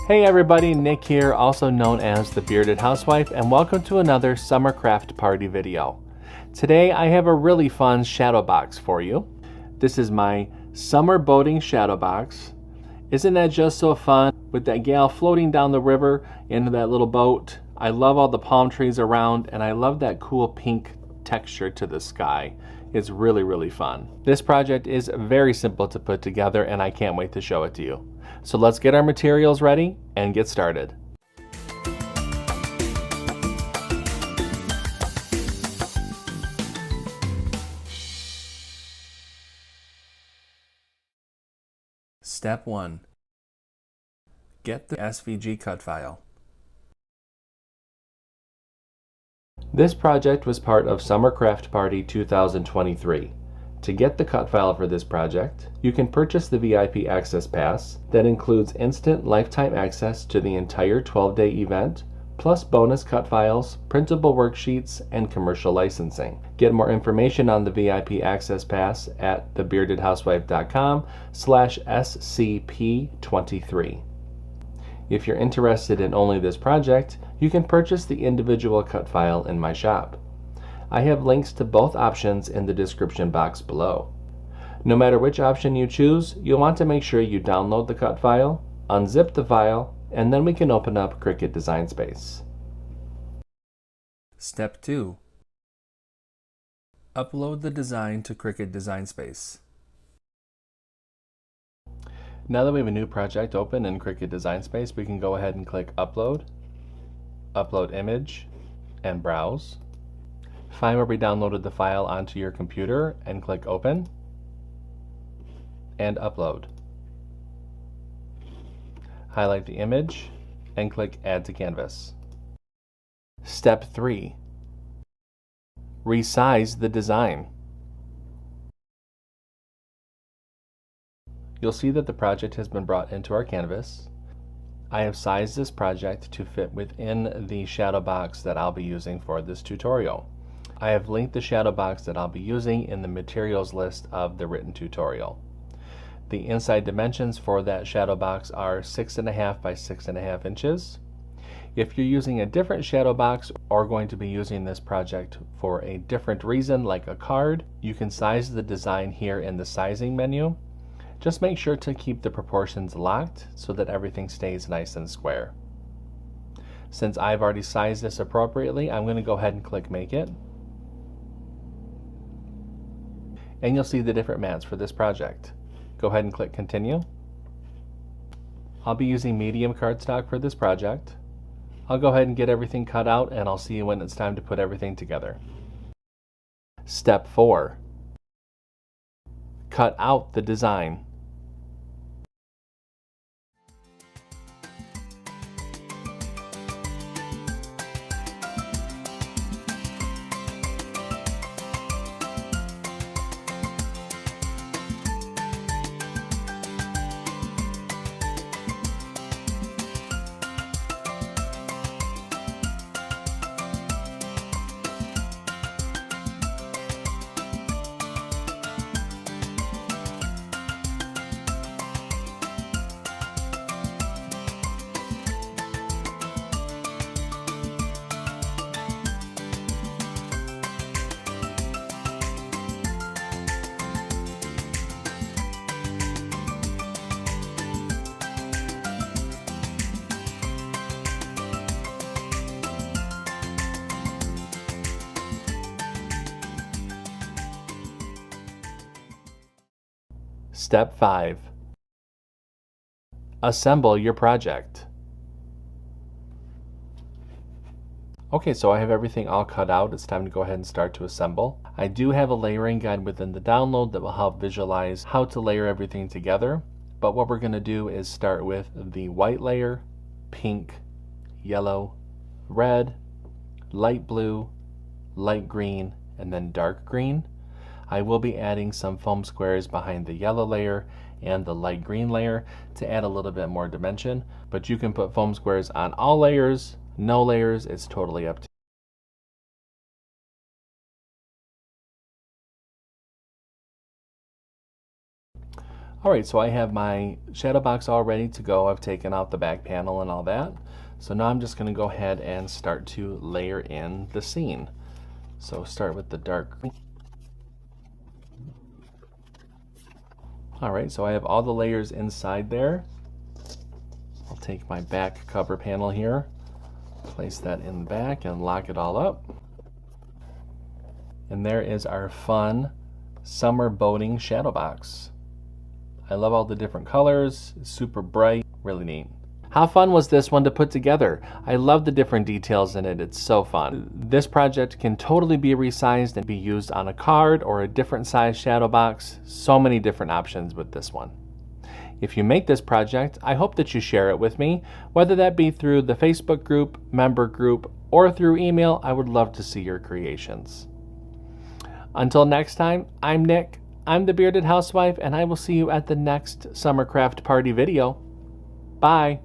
Hey everybody, Nick here, also known as the Bearded Housewife, and welcome to another summer craft party video. Today I have a really fun shadow box for you. This is my summer boating shadow box. Isn't that just so fun with that gal floating down the river into that little boat? I love all the palm trees around, and I love that cool pink texture to the sky. It's really fun. This project is very simple to put together, and I can't wait to show it to you. So let's get our materials ready and get started. Step 1. Get the SVG cut file. This project was part of Summer Craft Party 2023. To get the cut file for this project, you can purchase the VIP Access Pass that includes instant lifetime access to the entire 12-day event, plus bonus cut files, printable worksheets, and commercial licensing. Get more information on the VIP Access Pass at thebeardedhousewife.com/SCP23. If you're interested in only this project, you can purchase the individual cut file in my shop. I have links to both options in the description box below. No matter which option you choose, you'll want to make sure you download the cut file, unzip the file, and then we can open up CRICUT Design Space. Step 2. Upload the design to CRICUT Design Space. Now that we have a new project open in CRICUT Design Space, we can go ahead and click Upload, Upload Image, and Browse. Find where we downloaded the file onto your computer and click Open and Upload. Highlight the image and click Add to Canvas. Step 3. Resize the design. You'll see that the project has been brought into our canvas. I have sized this project to fit within the shadow box that I'll be using for this tutorial. I have linked the shadow box that I'll be using in the materials list of the written tutorial. The inside dimensions for that shadow box are 6.5 by 6.5 inches. If you're using a different shadow box or going to be using this project for a different reason, like a card, you can size the design here in the sizing menu. Just make sure to keep the proportions locked so that everything stays nice and square. Since I've already sized this appropriately, I'm going to go ahead and click Make It. And you'll see the different mats for this project. Go ahead and click Continue. I'll be using medium cardstock for this project. I'll go ahead and get everything cut out, and I'll see you when it's time to put everything together. Step 4. Cut out the design. Step 5. Assemble your project. Okay, so I have everything all cut out. It's time to go ahead and start to assemble. I do have a layering guide within the download that will help visualize how to layer everything together. But what we're going to do is start with the white layer, pink, yellow, red, light blue, light green, and then dark green. I will be adding some foam squares behind the yellow layer and the light green layer to add a little bit more dimension, but you can put foam squares on all layers, no layers, it's totally up to you. Alright, so I have my shadow box all ready to go. I've taken out the back panel and all that. So now I'm just going to go ahead and start to layer in the scene. So start with the dark green. Alright, so I have all the layers inside there. I'll take my back cover panel here, place that in the back and lock it all up. And there is our fun summer boating shadow box. I love all the different colors, it's super bright, really neat. How fun was this one to put together? I love the different details in it, it's so fun. This project can totally be resized and be used on a card or a different size shadow box. So many different options with this one. If you make this project, I hope that you share it with me, whether that be through the Facebook group, member group, or through email. I would love to see your creations. Until next time, I'm Nick. I'm the Bearded Housewife, and I will see you at the next Summer Craft Party video. Bye.